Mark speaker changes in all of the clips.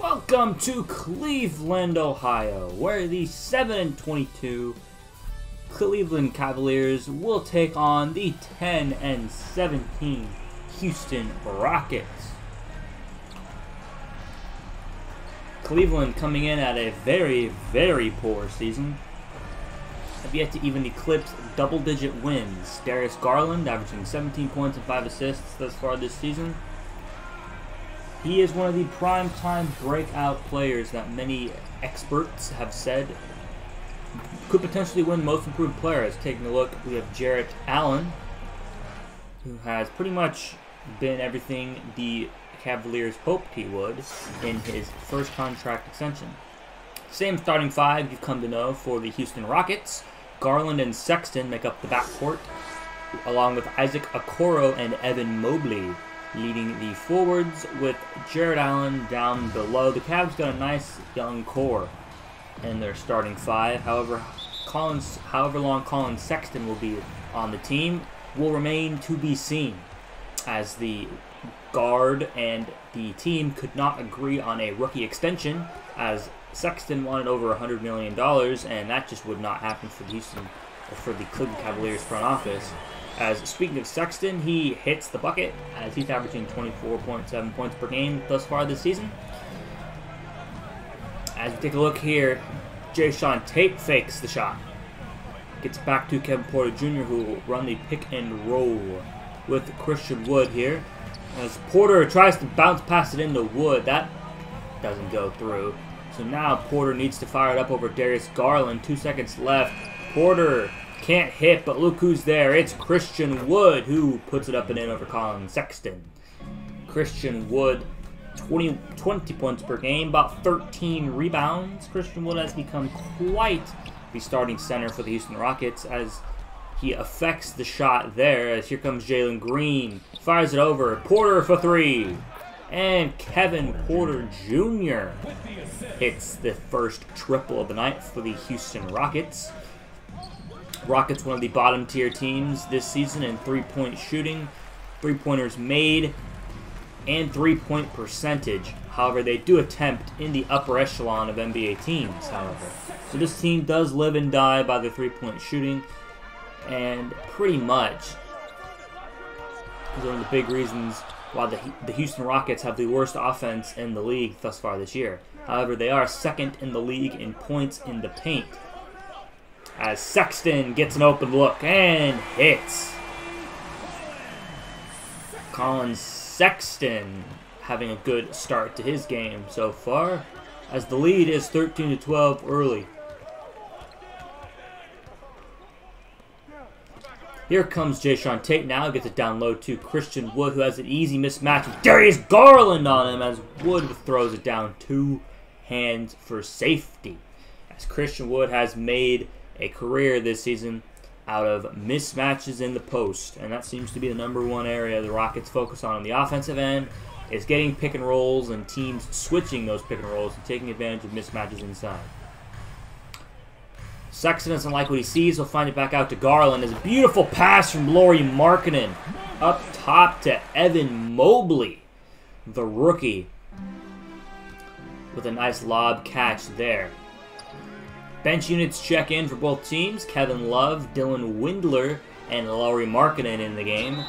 Speaker 1: Welcome to Cleveland, Ohio, where the 7-22 Cleveland Cavaliers will take on the 10-17 Houston Rockets. Cleveland coming in at a very, very poor season. Have yet to even eclipse double-digit wins. Darius Garland averaging 17 points and 5 assists thus far this season. He is one of the prime-time breakout players that many experts have said could potentially win Most Improved Player. Taking a look, we have Jarrett Allen, who has pretty much been everything the Cavaliers hoped he would in his first contract extension. Same starting five you've come to know for the Houston Rockets. Garland and Sexton make up the backcourt, along with Isaac Okoro and Evan Mobley leading the forwards, with Jarrett Allen down below. The Cavs got a nice young core in their starting five. However long Colin Sexton will be on the team will remain to be seen, as the guard and the team could not agree on a rookie extension, as Sexton wanted over $100 million, and that just would not happen for the Cleveland Cavaliers front office. As speaking of Sexton, he hits the bucket as he's averaging 24.7 points per game thus far this season. As we take a look here, Jae'Sean Tate fakes the shot. Gets back to Kevin Porter Jr., who will run the pick and roll with Christian Wood here. As Porter tries to bounce past it into Wood, that doesn't go through. So now Porter needs to fire it up over Darius Garland. 2 seconds left. Porter can't hit, but look who's there. It's Christian Wood, who puts it up and in over Colin Sexton. Christian Wood, 20 points per game, about 13 rebounds. Christian Wood has become quite the starting center for the Houston Rockets, as he affects the shot there. As here comes Jalen Green, fires it over. Porter for three. And Kevin Porter Jr. hits the first triple of the night for the Houston Rockets. Rockets, one of the bottom tier teams this season in three-point shooting, three-pointers made, and three-point percentage. However, they do attempt in the upper echelon of NBA teams, however. So this team does live and die by the three-point shooting, and pretty much is one of the big reasons why the Houston Rockets have the worst offense in the league thus far this year. However, they are second in the league in points in the paint, as Sexton gets an open look and hits. Colin Sexton having a good start to his game so far, as the lead is 13-12 early. Here comes Jae'Sean Tate now, gets it down low to Christian Wood, who has an easy mismatch with Darius Garland on him, as Wood throws it down two hands for safety. As Christian Wood has made a career this season out of mismatches in the post, and that seems to be the #1 area the Rockets focus on the offensive end, is getting pick and rolls and teams switching those pick and rolls and taking advantage of mismatches inside. Sexton doesn't like what he sees. He'll find it back out to Garland. There's a beautiful pass from Lauri Markkanen up top to Evan Mobley, the rookie, with a nice lob catch there. Bench units check in for both teams. Kevin Love, Dylan Windler, and Lauri Markkanen in the game,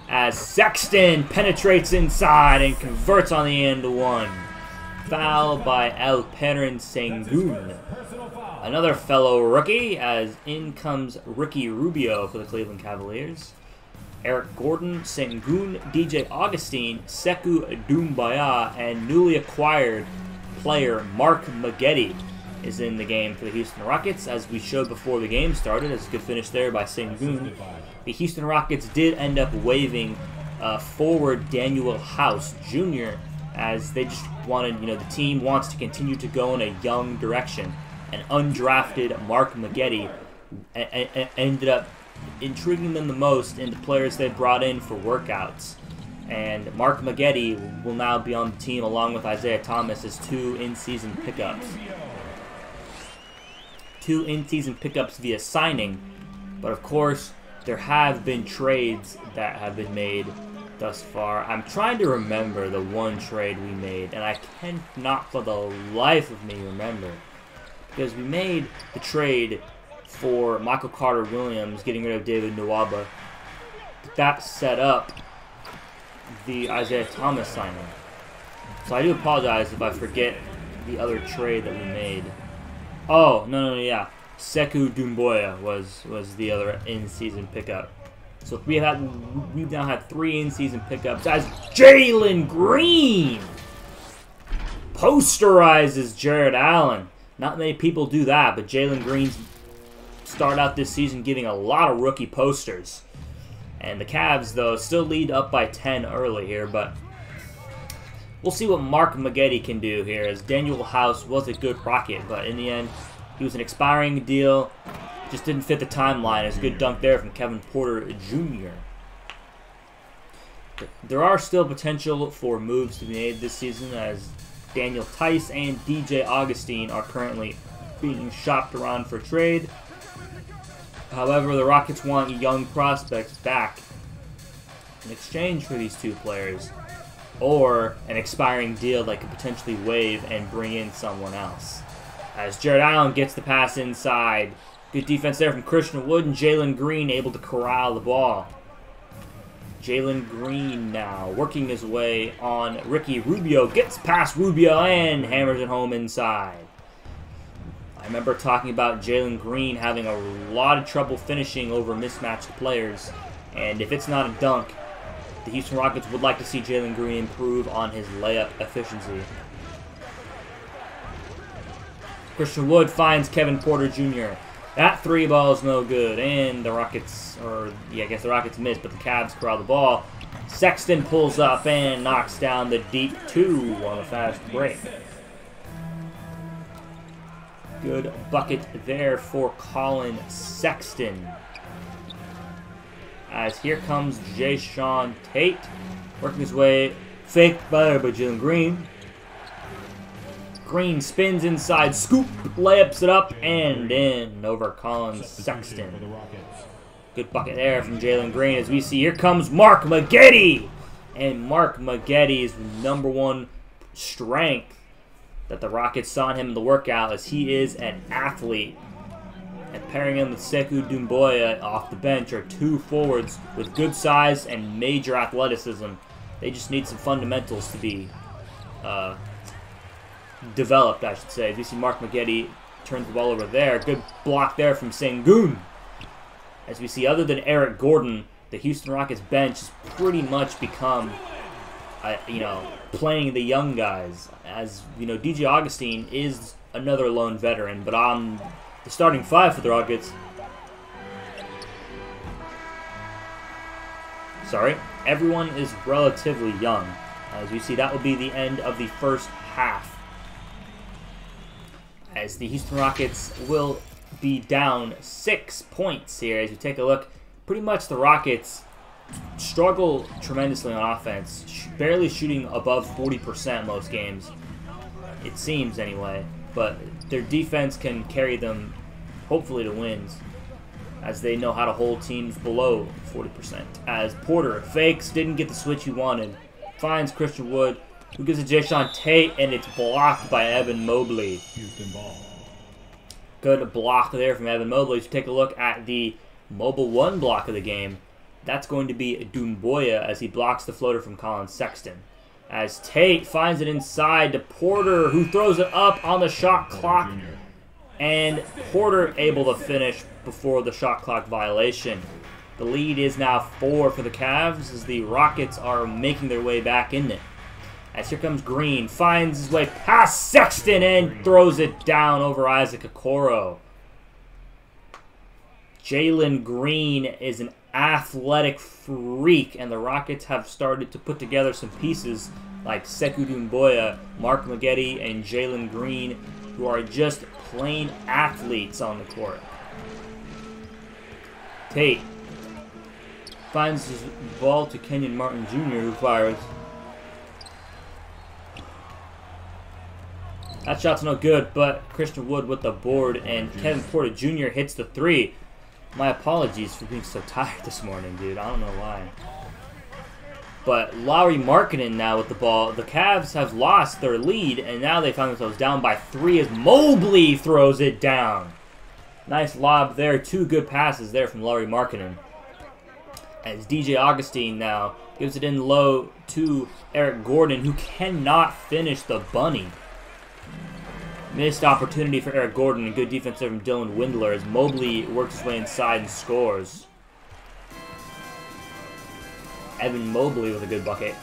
Speaker 1: as Sexton penetrates inside and converts on the end one. Foul by Alperen Sengun, another fellow rookie, as in comes Ricky Rubio for the Cleveland Cavaliers. Eric Gordon, Sengun, DJ Augustine, Sekou Doumbouya, and newly acquired player Mark Maggette is in the game for the Houston Rockets, as we showed before the game started. As a good finish there by Sengun. The Houston Rockets did end up waiving forward Daniel House Jr., as they just wanted, the team wants to continue to go in a young direction. And undrafted Mark Maggette ended up intriguing them the most in the players they brought in for workouts. And Mark Maggette will now be on the team along with Isaiah Thomas as two in-season pickups. Two in-season pickups via signing, but of course there have been trades that have been made thus far. I'm trying to remember the one trade we made, and I cannot for the life of me remember. Because we made the trade for Michael Carter-Williams, getting rid of David Nwaba. That set up the Isaiah Thomas signing. So I do apologize if I forget the other trade that we made. Oh, no, yeah. Sekou Doumbouya was the other in-season pickup. So we've now had 3 in-season pickups as Jalen Green posterizes Jared Allen. Not many people do that, but Jalen Green's started out this season getting a lot of rookie posters. And the Cavs, though, still lead up by 10 early here, but we'll see what Mark Maggette can do here, as Daniel House was a good Rocket, but in the end, he was an expiring deal, just didn't fit the timeline. It's a good dunk there from Kevin Porter Jr. There are still potential for moves to be made this season, as Daniel Tice and DJ Augustine are currently being shopped around for trade. However, the Rockets want young prospects back in exchange for these 2 players, or an expiring deal that could potentially waive and bring in someone else. As Jared Allen gets the pass inside. Good defense there from Christian Wood, and Jalen Green able to corral the ball. Jalen Green now working his way on Ricky Rubio. Gets past Rubio and hammers it home inside. I remember talking about Jalen Green having a lot of trouble finishing over mismatched players. And if it's not a dunk, the Houston Rockets would like to see Jalen Green improve on his layup efficiency. Christian Wood finds Kevin Porter Jr. That 3 ball is no good, and the Rockets, I guess the Rockets missed, but the Cavs corral the ball. Sexton pulls up and knocks down the deep 2 on a fast break. Good bucket there for Colin Sexton. As here comes Jae'Sean Tate, working his way, fake by Jalen Green. Green spins inside, scoop, layups it up, and in over Colin Sexton. Good bucket there from Jalen Green. As we see, here comes Mark Maggette. And Mark Maggette's #1 strength that the Rockets saw in him in the workout, as he is an athlete. And pairing him with Sekou Doumbouya off the bench are 2 forwards with good size and major athleticism. They just need some fundamentals to be developed, I should say. As you see, Mark Maggette turns the ball over there. Good block there from Sengun. As we see, other than Eric Gordon, the Houston Rockets bench has pretty much become, playing the young guys. As DJ Augustine is another lone veteran, but on the starting 5 for the Rockets, everyone is relatively young. As we see, that will be the end of the first half, as the Houston Rockets will be down 6 points here. As you take a look, pretty much the Rockets struggle tremendously on offense, barely shooting above 40% most games, it seems anyway, but their defense can carry them hopefully to wins, as they know how to hold teams below 40%. As Porter fakes, didn't get the switch he wanted, finds Christian Wood, who gives it to Jae'Sean Tate, and it's blocked by Evan Mobley. Good block there from Evan Mobley. To take a look at the mobile 1 block of the game, that's going to be Doumbouya, as he blocks the floater from Colin Sexton. As Tate finds it inside to Porter, who throws it up on the shot clock, and Porter able to finish before the shot clock violation. The lead is now 4 for the Cavs, as the Rockets are making their way back in it. As here comes Green, finds his way past Sexton and throws it down over Isaac Okoro. Jalen Green is an athletic freak, and the Rockets have started to put together some pieces like Sekou Doumbouya, Mark Maggette, and Jalen Green, who are just plain athletes on the court. Tate finds his ball to Kenyon Martin Jr., who fires. That shot's no good, but Christian Wood with the board, and Kevin Porter Jr. hits the 3. My apologies for being so tired this morning, dude. I don't know why. But Lauri Markkanen now with the ball. The Cavs have lost their lead, and now they find themselves down by 3 as Mobley throws it down. Nice lob there. 2 good passes there from Lauri Markkanen. As DJ Augustine now gives it in low to Eric Gordon, who cannot finish the bunny. Missed opportunity for Eric Gordon, and good defense from Dylan Windler as Mobley works his way inside and scores. Evan Mobley with a good bucket.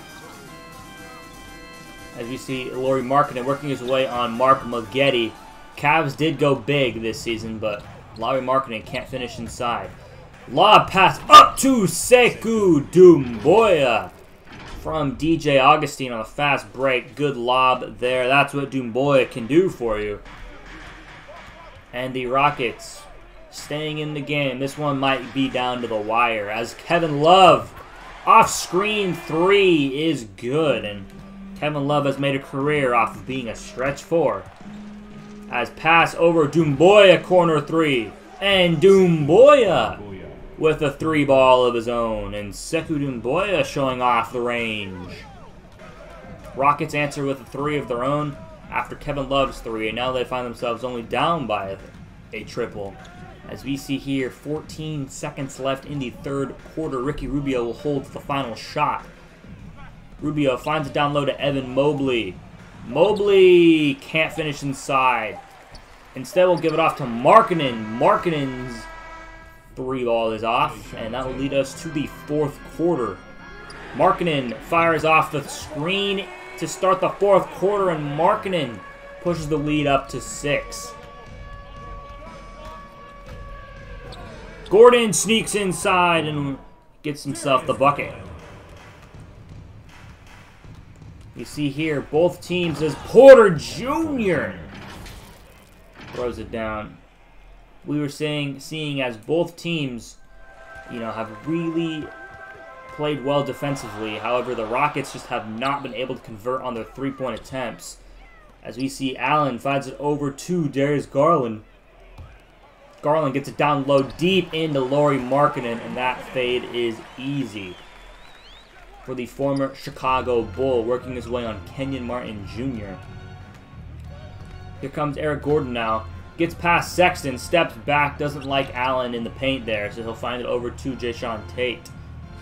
Speaker 1: As you see, Lauri Markkanen working his way on Mark Maggette. Cavs did go big this season, but Lauri Markkanen can't finish inside. Lob pass up to Sekou Doumbouya from DJ Augustine on a fast break. Good lob there. That's what Doumbouya can do for you. And the Rockets staying in the game. This one might be down to the wire as Kevin Love off-screen 3 is good. And Kevin Love has made a career off of being a stretch 4. As pass over Doumbouya, corner 3. And Doumbouya with a 3 ball of his own. And Sekou Doumbouya showing off the range. Rockets answer with a 3 of their own after Kevin Love's 3. And now they find themselves only down by a triple. As we see here, 14 seconds left in the third quarter. Ricky Rubio will hold the final shot. Rubio finds it down low to Evan Mobley. Mobley can't finish inside. Instead, we'll give it off to Markkanen. Markkanen's 3 ball is off, and that will lead us to the fourth quarter. Markkanen fires off the screen to start the fourth quarter, and Markkanen pushes the lead up to 6. Gordon sneaks inside and gets himself the bucket. You see here, both teams as Porter Jr. throws it down. We were seeing as both teams, have really played well defensively. However, the Rockets just have not been able to convert on their 3-point attempts. As we see Allen finds it over to Darius Garland. Garland gets it down low deep into Lauri Markkanen, and that fade is easy for the former Chicago Bull, working his way on Kenyon Martin Jr. Here comes Eric Gordon now. Gets past Sexton, steps back, doesn't like Allen in the paint there, so he'll find it over to Jae'Sean Tate.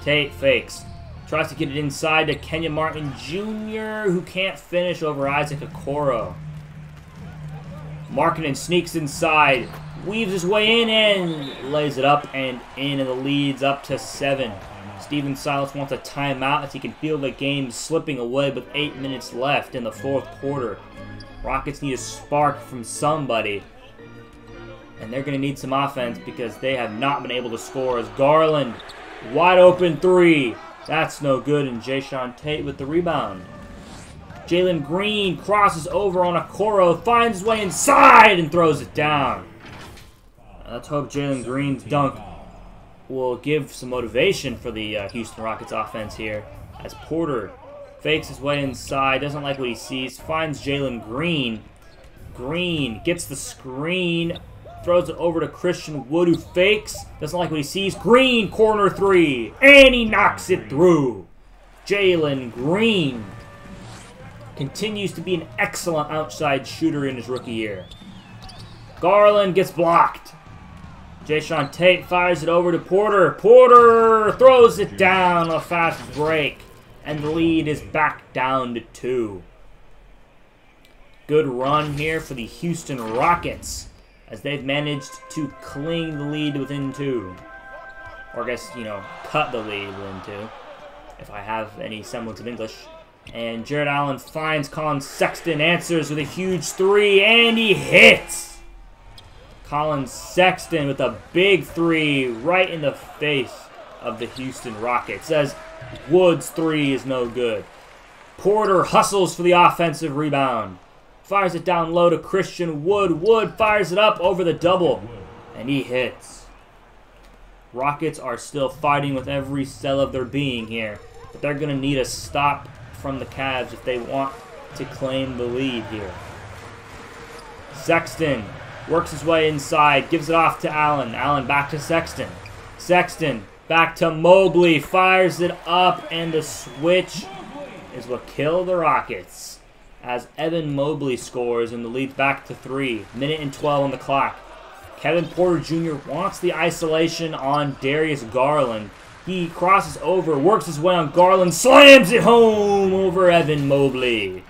Speaker 1: Tate fakes. Tries to get it inside to Kenyon Martin Jr., who can't finish over Isaac Okoro. Markkanen sneaks inside, weaves his way in, and lays it up and in, and the lead's up to 7. Steven Silas wants a timeout as he can feel the game slipping away with 8 minutes left in the fourth quarter. Rockets need a spark from somebody, and they're going to need some offense because they have not been able to score. As Garland, wide open 3. That's no good, and Jae'Sean Tate with the rebound. Jalen Green crosses over on Okoro, finds his way inside, and throws it down. Let's hope Jalen Green's dunk will give some motivation for the Houston Rockets offense here. As Porter fakes his way inside, doesn't like what he sees, finds Jalen Green. Green gets the screen, throws it over to Christian Wood, who fakes, doesn't like what he sees. Green, corner 3, and he knocks it through. Jalen Green continues to be an excellent outside shooter in his rookie year. Garland gets blocked. Jae'Sean Tate fires it over to Porter. Porter throws it down on a fast break, and the lead is back down to 2. Good run here for the Houston Rockets as they've managed to cling the lead within 2. Or I guess, cut the lead within 2, if I have any semblance of English. And Jared Allen finds Colin Sexton, answers with a huge 3, and he hits! Colin Sexton with a big 3 right in the face of the Houston Rockets. Says Wood's 3 is no good. Porter hustles for the offensive rebound. Fires it down low to Christian Wood. Wood fires it up over the double, and he hits. Rockets are still fighting with every cell of their being here, but they're going to need a stop from the Cavs if they want to claim the lead here. Sexton works his way inside, gives it off to Allen. Allen back to Sexton. Sexton Back to Mobley. Fires it up, and the switch is what killed the Rockets. As Evan Mobley scores, and the lead back to 3. Minute and 12 on the clock. Kevin Porter Jr. wants the isolation on Darius Garland. He crosses over, works his way on Garland, slams it home over Evan Mobley.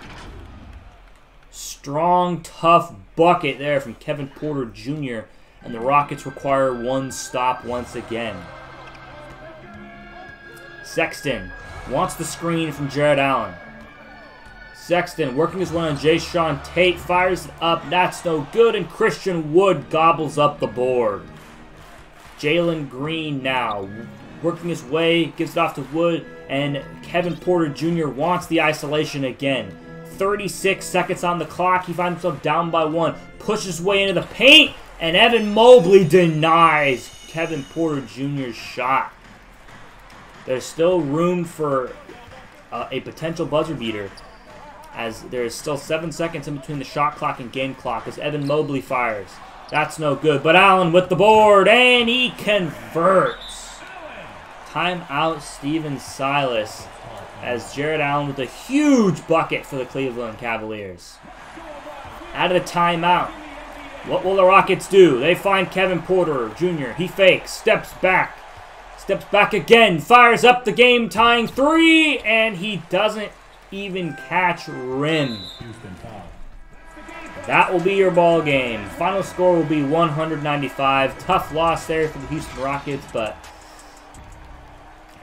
Speaker 1: Strong, tough bucket there from Kevin Porter Jr. And the Rockets require one stop once again. Sexton wants the screen from Jared Allen. Sexton working his way on Jayshawn Tate, fires it up, that's no good, and Christian Wood gobbles up the board. Jalen Green now working his way, gives it off to Wood, and Kevin Porter Jr. wants the isolation again. 36 seconds on the clock, he finds himself down by 1, pushes his way into the paint, and Evan Mobley denies Kevin Porter Jr.'s shot. There's still room for a potential buzzer beater, as there is still 7 seconds in between the shot clock and game clock as Evan Mobley fires. That's no good, but Allen with the board, and he converts. Timeout Steven Silas, as Jared Allen with a huge bucket for the Cleveland Cavaliers. Out of the timeout, what will the Rockets do? They find Kevin Porter Jr. He fakes, steps back again, fires up the game-tying 3, and he doesn't even catch rim. That will be your ball game. Final score will be 195. Tough loss there for the Houston Rockets, but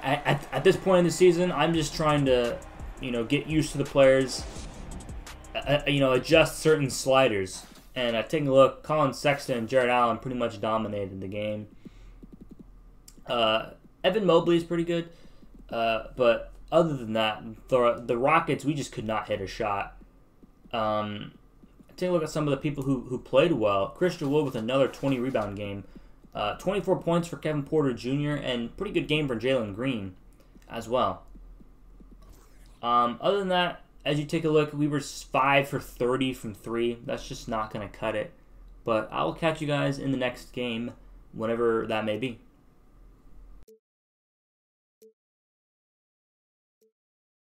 Speaker 1: at this point in the season, I'm just trying to, get used to the players, adjust certain sliders. And taking a look, Colin Sexton and Jared Allen pretty much dominated the game. Evan Mobley is pretty good, but other than that, the Rockets, we just could not hit a shot. Take a look at some of the people who played well. Christian Wood with another 20-rebound game. 24 points for Kevin Porter Jr. and pretty good game for Jalen Green as well. Other than that, as you take a look, we were 5 for 30 from 3. That's just not going to cut it. But I will catch you guys in the next game, whenever that may be.